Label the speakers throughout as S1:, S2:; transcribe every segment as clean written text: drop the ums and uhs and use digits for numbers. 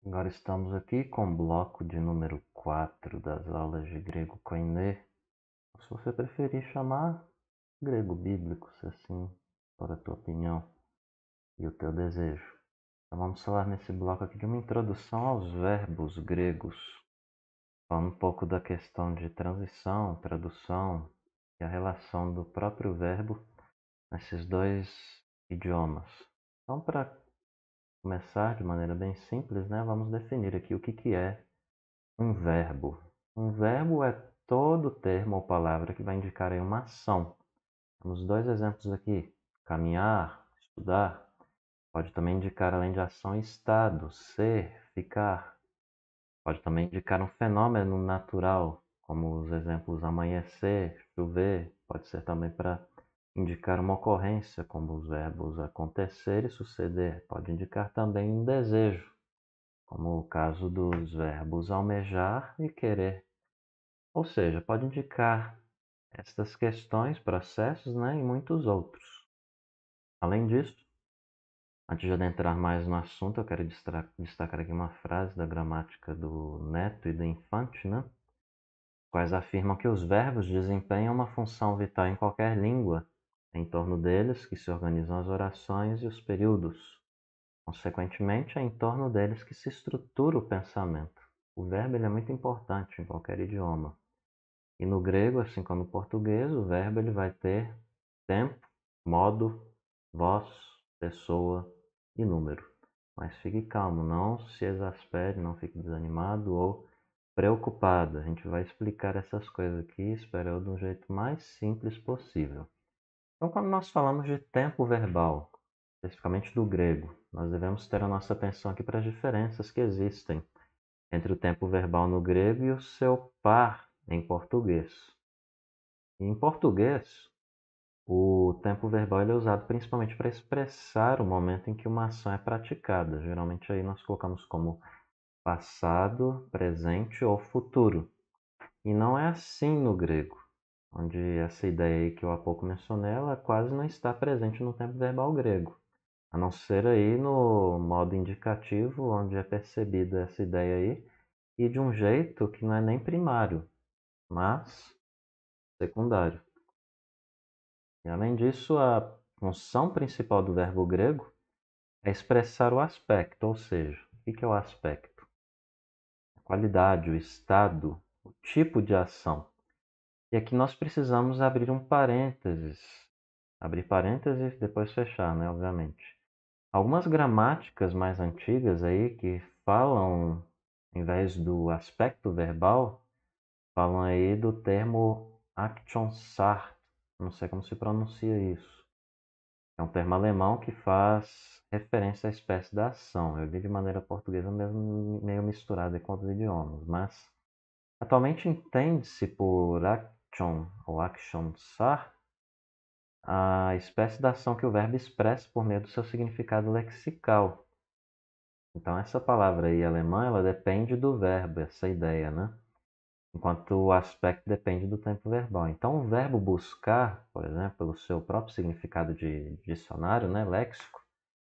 S1: Agora estamos aqui com o bloco de número 4 das aulas de grego koiné. Se você preferir chamar grego bíblico, se assim for a tua opinião e o teu desejo. Então vamos falar nesse bloco aqui de uma introdução aos verbos gregos, falando um pouco da questão de transição, tradução e a relação do próprio verbo nesses dois idiomas. Então, para começar de maneira bem simples, vamos definir aqui o que é um verbo. Um verbo é todo termo ou palavra que vai indicar aí uma ação. Temos dois exemplos aqui: caminhar, estudar. Pode também indicar, além de ação, estado, ser, ficar. Pode também indicar um fenômeno natural, como os exemplos amanhecer, chover. Pode ser também para indicar uma ocorrência, como os verbos acontecer e suceder. Pode indicar também um desejo, como o caso dos verbos almejar e querer. Ou seja, pode indicar estas questões, processos, e muitos outros. Além disso, antes de adentrar mais no assunto, eu quero destacar aqui uma frase da gramática do Neto e do Infante, quais afirmam que os verbos desempenham uma função vital em qualquer língua, em torno deles que se organizam as orações e os períodos. Consequentemente, é em torno deles que se estrutura o pensamento. O verbo ele é muito importante em qualquer idioma. E no grego, assim como no português, o verbo ele vai ter tempo, modo, voz, pessoa e número. Mas fique calmo, não se exaspere, não fique desanimado ou preocupado. A gente vai explicar essas coisas aqui, espero eu, de um jeito mais simples possível. Então, quando nós falamos de tempo verbal, especificamente do grego, nós devemos ter a nossa atenção aqui para as diferenças que existem entre o tempo verbal no grego e o seu par em português. Em português, o tempo verbal ele é usado principalmente para expressar o momento em que uma ação é praticada. Geralmente aí nós colocamos como passado, presente ou futuro. E não é assim no grego, onde essa ideia aí que eu há pouco mencionei, ela quase não está presente no tempo verbal grego. A não ser aí no modo indicativo, onde é percebida essa ideia aí, e de um jeito que não é nem primário, mas secundário. E além disso, a função principal do verbo grego é expressar o aspecto, ou seja, o que é o aspecto? A qualidade, o estado, o tipo de ação. E aqui nós precisamos abrir parênteses e depois fechar, obviamente. Algumas gramáticas mais antigas aí que falam, em vez do aspecto verbal, falam aí do termo Aktionsart. Não sei como se pronuncia isso. É um termo alemão que faz referência à espécie da ação. Eu li de maneira portuguesa mesmo meio misturada com outros idiomas, mas atualmente entende-se por action ou actionsar a espécie da ação que o verbo expressa por meio do seu significado lexical. Então essa palavra aí alemã, ela depende do verbo, essa ideia, enquanto o aspecto depende do tempo verbal. Então, o verbo buscar, por exemplo, pelo seu próprio significado de dicionário, léxico,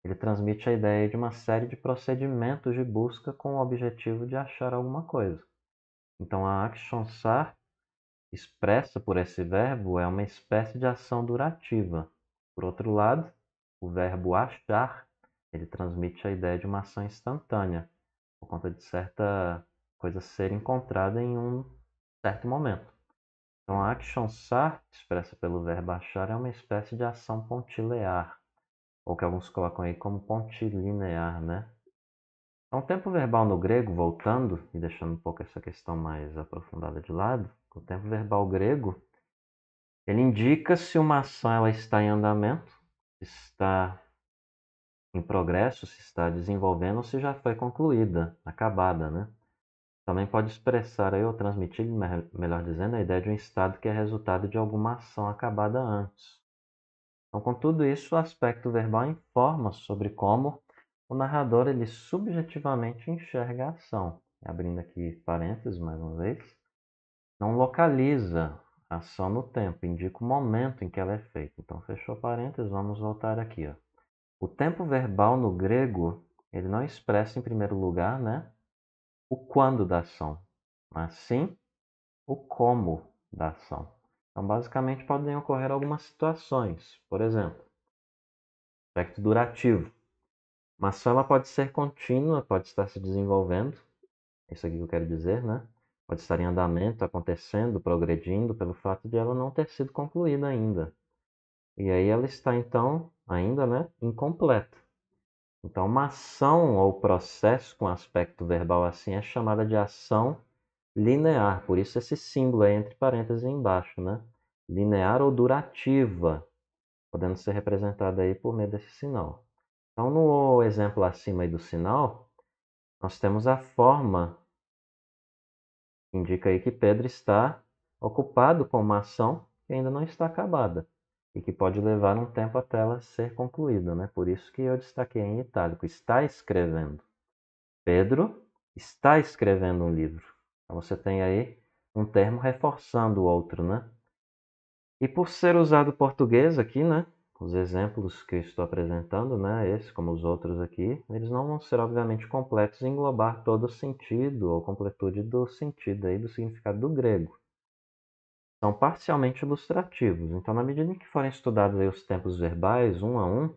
S1: ele transmite a ideia de uma série de procedimentos de busca com o objetivo de achar alguma coisa. Então, a actionsar, expressa por esse verbo, é uma espécie de ação durativa. Por outro lado, o verbo achar, ele transmite a ideia de uma ação instantânea, por conta de certa coisa ser encontrada em um certo momento. Então, a actionsar, expressa pelo verbo achar, é uma espécie de ação pontilear, ou que alguns colocam aí como pontilinear, Então, o tempo verbal no grego, voltando e deixando um pouco essa questão mais aprofundada de lado, o tempo verbal grego, ele indica se uma ação ela está em andamento, se está em progresso, se está desenvolvendo ou se já foi concluída, acabada, Também pode expressar aí, ou transmitir, melhor dizendo, a ideia de um estado que é resultado de alguma ação acabada antes. Então, com tudo isso, o aspecto verbal informa sobre como o narrador ele subjetivamente enxerga a ação. Abrindo aqui parênteses mais uma vez, não localiza a ação no tempo, indica o momento em que ela é feita. Então, fechou parênteses, vamos voltar aqui. O tempo verbal no grego ele não expressa em primeiro lugar, né, o quando da ação, mas sim o como da ação. Então, basicamente, podem ocorrer algumas situações. Por exemplo, aspecto durativo. Uma ação ela pode ser contínua, pode estar se desenvolvendo, é isso aqui que eu quero dizer, né? Pode estar em andamento, acontecendo, progredindo, pelo fato de ela não ter sido concluída ainda. E aí ela está, então, ainda, né, incompleta. Então, uma ação ou processo com aspecto verbal assim é chamada de ação linear. Por isso esse símbolo aí entre parênteses embaixo, né? Linear ou durativa, podendo ser representada aí por meio desse sinal. Então, no exemplo acima aí do sinal, nós temos a forma que indica aí que Pedro está ocupado com uma ação que ainda não está acabada e que pode levar um tempo até ela ser concluída, né? Por isso que eu destaquei em itálico, está escrevendo. Pedro está escrevendo um livro. Então você tem aí um termo reforçando o outro, né? E por ser usado português aqui, né? Os exemplos que eu estou apresentando, né? Esse como os outros aqui, eles não vão ser obviamente completos em englobar todo o sentido ou completude do sentido aí do significado do grego. São parcialmente ilustrativos. Então, na medida em que forem estudados aí os tempos verbais, um a um,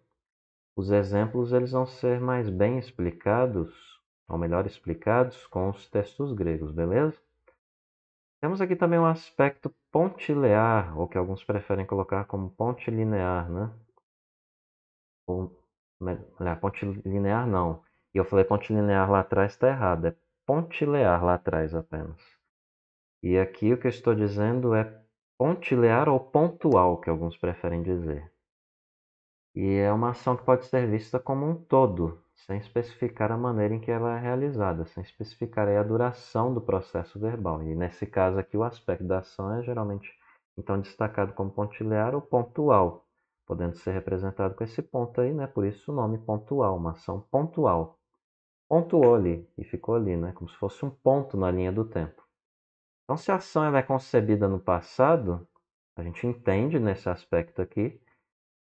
S1: os exemplos eles vão ser mais bem explicados, ou melhor explicados, com os textos gregos, beleza? Temos aqui também um aspecto pontilear, ou que alguns preferem colocar como pontilinear, né? Pontilinear não. E eu falei pontilinear lá atrás, está errado. É pontilear lá atrás apenas. E aqui o que eu estou dizendo é pontilear ou pontual, que alguns preferem dizer. E é uma ação que pode ser vista como um todo, sem especificar a maneira em que ela é realizada, sem especificar aí a duração do processo verbal. E nesse caso aqui, o aspecto da ação é geralmente então destacado como pontilear ou pontual, podendo ser representado com esse ponto aí, né? Por isso o nome pontual, uma ação pontual. Pontuou ali e ficou ali, né? Como se fosse um ponto na linha do tempo. Então, se a ação ela é concebida no passado, a gente entende nesse aspecto aqui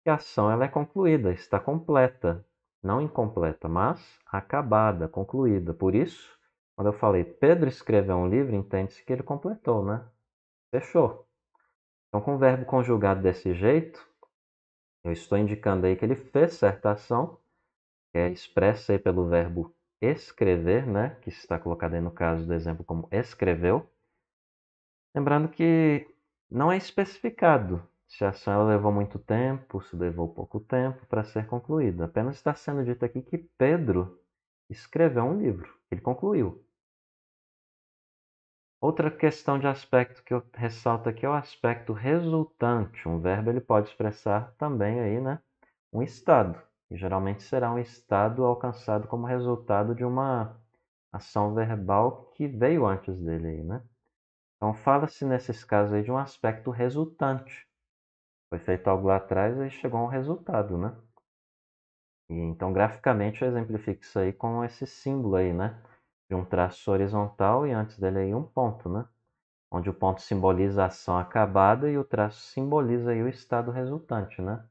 S1: que a ação ela é concluída, está completa, não incompleta, mas acabada, concluída. Por isso, quando eu falei Pedro escreveu um livro, entende-se que ele completou, né? Fechou. Então, com o verbo conjugado desse jeito, eu estou indicando aí que ele fez certa ação, que é expressa aí pelo verbo escrever, né? Que está colocado aí no caso do exemplo como escreveu. Lembrando que não é especificado se a ação ela levou muito tempo, se levou pouco tempo para ser concluída. Apenas está sendo dito aqui que Pedro escreveu um livro, ele concluiu. Outra questão de aspecto que eu ressalto aqui é o aspecto resultante. Um verbo ele pode expressar também aí, né, um estado. E geralmente será um estado alcançado como resultado de uma ação verbal que veio antes dele aí, né? Então fala-se nesses casos aí de um aspecto resultante. Foi feito algo lá atrás e chegou a um resultado, né? E então graficamente eu exemplifico isso aí com esse símbolo aí, né? De um traço horizontal e antes dele aí um ponto, né? Onde o ponto simboliza a ação acabada e o traço simboliza aí o estado resultante, né?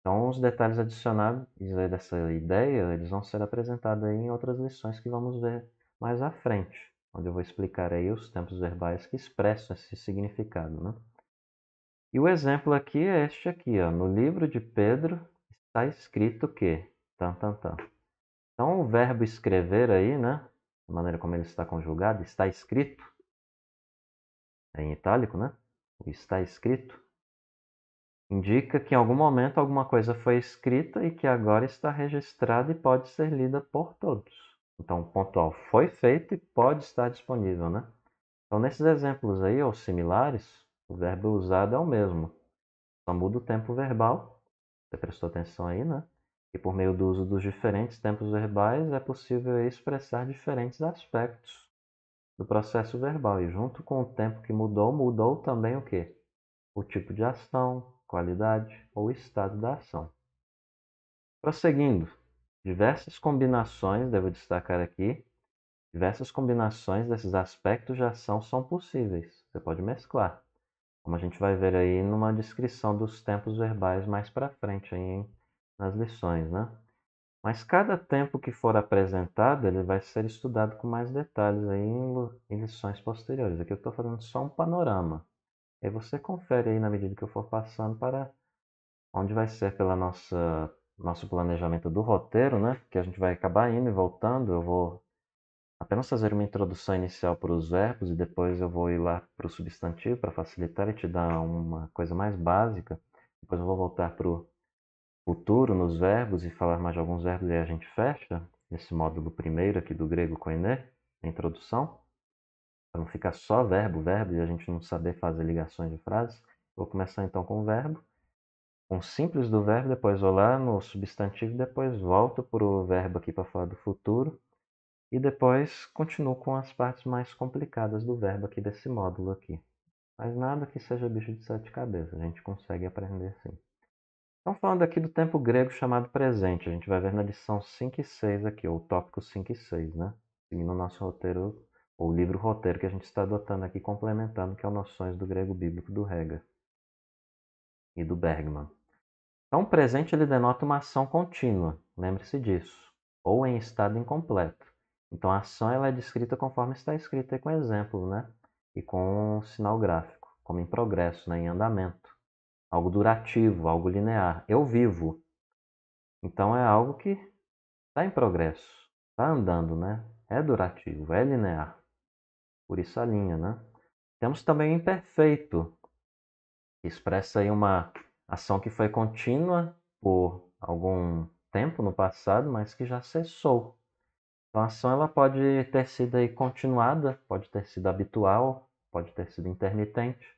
S1: Então os detalhes adicionados aí dessa ideia, eles vão ser apresentados aí em outras lições que vamos ver mais à frente, onde eu vou explicar aí os tempos verbais que expressam esse significado, né? E o exemplo aqui é este aqui, ó. No livro de Pedro está escrito que... Tan, tan, tan. Então, o verbo escrever aí, né? A maneira como ele está conjugado, está escrito, é em itálico, né? O está escrito indica que em algum momento alguma coisa foi escrita e que agora está registrada e pode ser lida por todos. Então, o pontual foi feito e pode estar disponível, né? Então, nesses exemplos aí, ou similares, o verbo usado é o mesmo. Só muda o tempo verbal. Você prestou atenção aí, né? E por meio do uso dos diferentes tempos verbais é possível expressar diferentes aspectos do processo verbal. E junto com o tempo que mudou, mudou também o quê? O tipo de ação, qualidade ou estado da ação. Prosseguindo, diversas combinações, devo destacar aqui, diversas combinações desses aspectos de ação são possíveis. Você pode mesclar, como a gente vai ver aí numa descrição dos tempos verbais mais para frente aí nas lições, né? Mas cada tempo que for apresentado, ele vai ser estudado com mais detalhes aí em lições posteriores. Aqui eu estou fazendo só um panorama. Aí você confere aí na medida que eu for passando para onde vai ser pela nosso planejamento do roteiro, né? Que a gente vai acabar indo e voltando. Eu vou apenas fazer uma introdução inicial para os verbos e depois eu vou ir lá para o substantivo para facilitar e te dar uma coisa mais básica. Depois eu vou voltar para o futuro nos verbos e falar mais de alguns verbos e aí a gente fecha esse módulo primeiro aqui do grego koiné, a introdução, para não ficar só verbo, verbo e a gente não saber fazer ligações de frases. Vou começar então com o verbo, com o simples do verbo, depois vou lá no substantivo, depois volto para o verbo aqui para falar do futuro e depois continuo com as partes mais complicadas do verbo aqui desse módulo aqui. Mas nada que seja bicho de sete cabeças, a gente consegue aprender sim. Então, falando aqui do tempo grego chamado presente, a gente vai ver na lição 5 e 6 aqui, ou tópico 5 e 6, né? Seguindo o nosso roteiro, ou livro roteiro que a gente está adotando aqui, complementando, que é o Noções do Grego Bíblico do Hegel e do Bergman. Então, o presente ele denota uma ação contínua, lembre-se disso, ou em estado incompleto. Então, a ação ela é descrita conforme está escrita aí com exemplo, né? E com um sinal gráfico, como em progresso, né? Em andamento. Algo durativo, algo linear. Eu vivo. Então, é algo que está em progresso, está andando, né? É durativo, é linear. Por isso a linha, né? Temos também o imperfeito, que expressa aí uma ação que foi contínua por algum tempo no passado, mas que já cessou. Então a ação ela pode ter sido aí continuada, pode ter sido habitual, pode ter sido intermitente.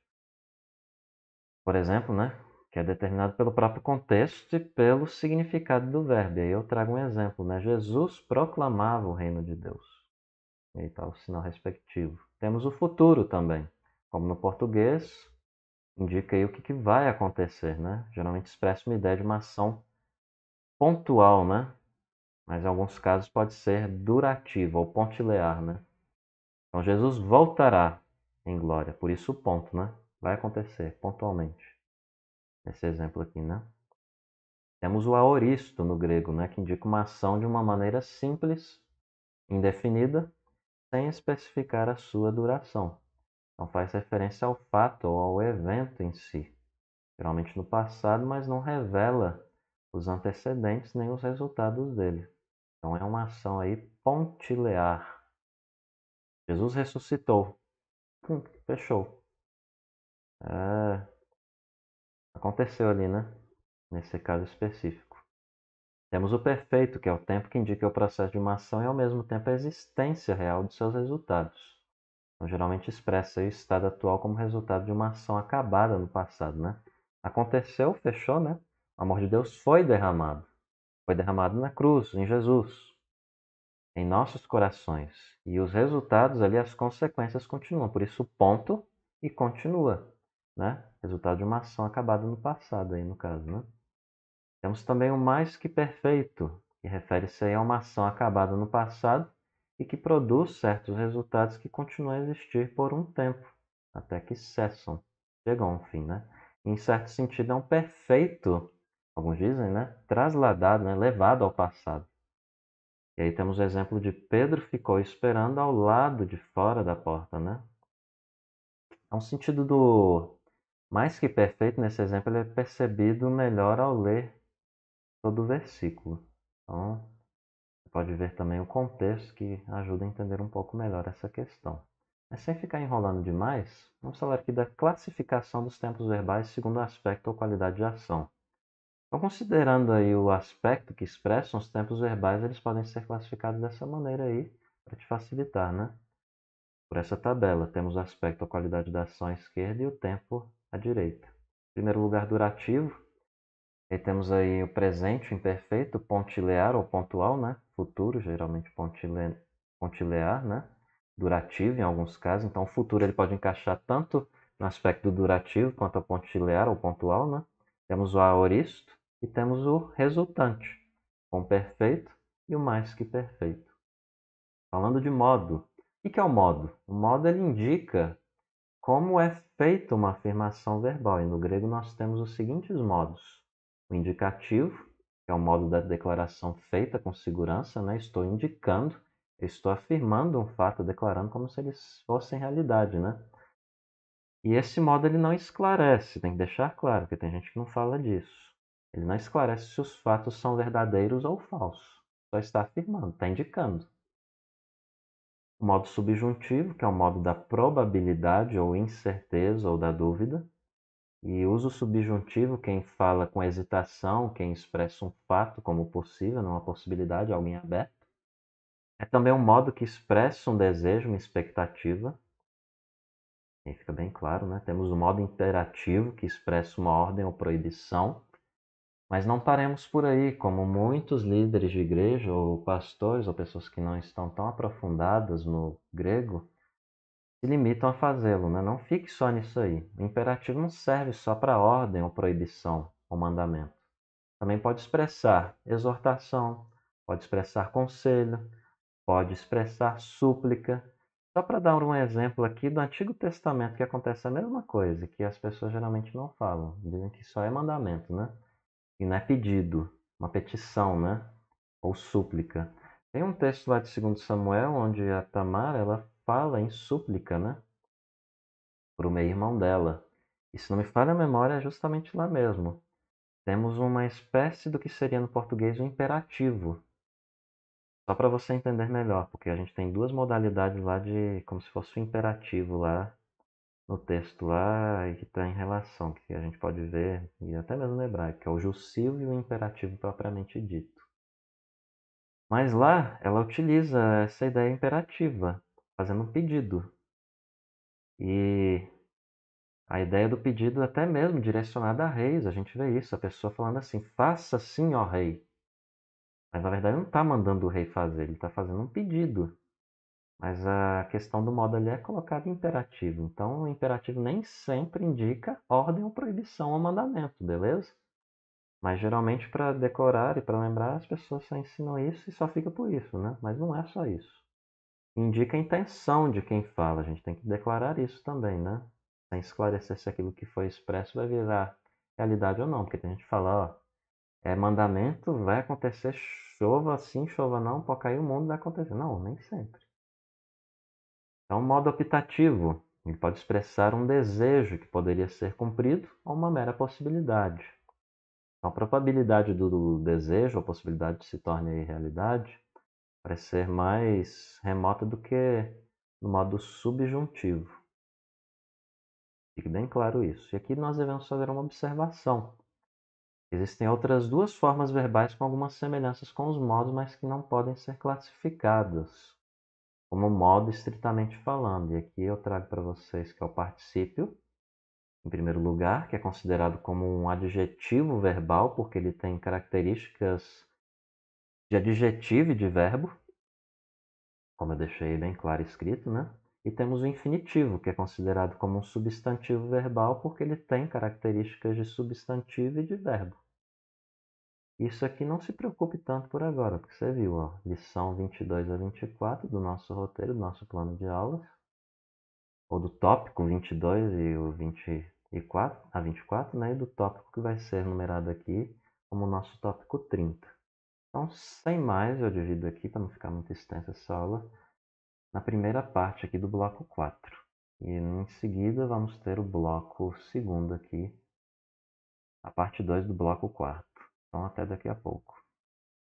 S1: Por exemplo, né? Que é determinado pelo próprio contexto e pelo significado do verbo. E aí eu trago um exemplo, né? Jesus proclamava o reino de Deus. E aí está o sinal respectivo. Temos o futuro também. Como no português, indica aí o que vai acontecer, né? Geralmente expressa uma ideia de uma ação pontual, né? Mas em alguns casos pode ser durativa ou pontilear, né? Então Jesus voltará em glória, por isso o ponto, né? Vai acontecer pontualmente. Nesse exemplo aqui, né? Temos o aoristo no grego, né? Que indica uma ação de uma maneira simples, indefinida, sem especificar a sua duração. Então faz referência ao fato ou ao evento em si, geralmente no passado, mas não revela os antecedentes nem os resultados dele. Então é uma ação aí pontilear. Jesus ressuscitou. Fechou. É, aconteceu ali, né? Nesse caso específico. Temos o perfeito, que é o tempo que indica o processo de uma ação e ao mesmo tempo a existência real de seus resultados. Então, geralmente expressa o estado atual como resultado de uma ação acabada no passado, né? Aconteceu, fechou, né? O amor de Deus foi derramado. Foi derramado na cruz, em Jesus, em nossos corações. E os resultados ali, as consequências continuam. Por isso, ponto e continua, né? Resultado de uma ação acabada no passado, aí no caso, né? Temos também o mais que perfeito, que refere-se aí a uma ação acabada no passado e que produz certos resultados que continuam a existir por um tempo, até que cessam, chegam a um fim, né? Em certo sentido, é um perfeito, alguns dizem, né? Trasladado, né? Levado ao passado. E aí temos o exemplo de Pedro ficou esperando ao lado de fora da porta, né? É um sentido do mais que perfeito nesse exemplo, ele é percebido melhor ao ler todo o versículo. Então, você pode ver também o contexto que ajuda a entender um pouco melhor essa questão. Mas sem ficar enrolando demais, vamos falar aqui da classificação dos tempos verbais segundo o aspecto ou qualidade de ação. Então, considerando aí o aspecto que expressam os tempos verbais, eles podem ser classificados dessa maneira aí, para te facilitar, né? Por essa tabela, temos o aspecto ou qualidade da ação à esquerda e o tempo à direita. Em primeiro lugar, durativo. E temos aí o presente, o imperfeito, pontilear ou pontual, né? Futuro, geralmente pontilear, né? Durativo em alguns casos. Então, o futuro ele pode encaixar tanto no aspecto do durativo quanto ao pontilear ou pontual, né? Temos o aoristo e temos o resultante, com o perfeito e o mais que perfeito. Falando de modo, o que é o modo? O modo ele indica como é feita uma afirmação verbal. E no grego nós temos os seguintes modos: o indicativo, que é o modo da declaração feita com segurança, né? Estou indicando, eu estou afirmando um fato, declarando como se eles fossem realidade, né? E esse modo ele não esclarece, tem que deixar claro, porque tem gente que não fala disso. Ele não esclarece se os fatos são verdadeiros ou falsos. Só está afirmando, está indicando. O modo subjuntivo, que é o modo da probabilidade ou incerteza ou da dúvida. E usa o subjuntivo quem fala com hesitação, quem expressa um fato como possível, não uma possibilidade, algo em aberto. É também um modo que expressa um desejo, uma expectativa. E fica bem claro, né? Temos o modo imperativo, que expressa uma ordem ou proibição. Mas não paremos por aí, como muitos líderes de igreja, ou pastores, ou pessoas que não estão tão aprofundadas no grego, se limitam a fazê-lo, né? Não fique só nisso aí. O imperativo não serve só para ordem ou proibição ou mandamento. Também pode expressar exortação, pode expressar conselho, pode expressar súplica. Só para dar um exemplo aqui do Antigo Testamento, que acontece a mesma coisa, que as pessoas geralmente não falam. Dizem que só é mandamento, né? E não é pedido, uma petição, né? Ou súplica. Tem um texto lá de 2 Samuel, onde a Tamar, ela fala em súplica, né? Para o meio-irmão dela. E se não me falha a memória, é justamente lá mesmo. Temos uma espécie do que seria no português o imperativo. Só para você entender melhor, porque a gente tem duas modalidades lá de como se fosse o imperativo lá no texto lá e que está em relação, que a gente pode ver, e até mesmo no hebraico, que é o jussivo e o imperativo propriamente dito. Mas lá ela utiliza essa ideia imperativa, fazendo um pedido. E a ideia do pedido até mesmo direcionada a reis, a gente vê isso, a pessoa falando assim, faça assim, ó rei. Mas na verdade não está mandando o rei fazer, ele está fazendo um pedido. Mas a questão do modo ali é colocada em imperativo. Então o imperativo nem sempre indica ordem ou proibição ou mandamento, beleza? Mas geralmente para decorar e para lembrar as pessoas só ensinam isso e só fica por isso, né? Mas não é só isso. Indica a intenção de quem fala, a gente tem que declarar isso também, né? Sem esclarecer se aquilo que foi expresso vai virar realidade ou não, porque tem gente que fala, ó, é mandamento, vai acontecer, chova assim, chova não, pode cair o mundo, vai acontecer. Não, nem sempre. É um modo optativo. Ele pode expressar um desejo que poderia ser cumprido ou uma mera possibilidade. Então, a probabilidade do desejo ou possibilidade de se torne realidade parece ser mais remota do que no modo subjuntivo. Fique bem claro isso. E aqui nós devemos fazer uma observação. Existem outras duas formas verbais com algumas semelhanças com os modos, mas que não podem ser classificadas como modo estritamente falando. E aqui eu trago para vocês que é o particípio, em primeiro lugar, que é considerado como um adjetivo verbal, porque ele tem características de adjetivo e de verbo, como eu deixei bem claro escrito, né? E temos o infinitivo, que é considerado como um substantivo verbal, porque ele tem características de substantivo e de verbo. Isso aqui não se preocupe tanto por agora, porque você viu, ó, lição 22 a 24 do nosso roteiro, do nosso plano de aulas, ou do tópico 22 e o 24, a 24, né? E do tópico que vai ser numerado aqui como o nosso tópico 30. Então, sem mais, eu divido aqui para não ficar muito extensa essa aula, na primeira parte aqui do bloco 4. E em seguida vamos ter o bloco segundo aqui, a parte 2 do bloco 4. Então, até daqui a pouco.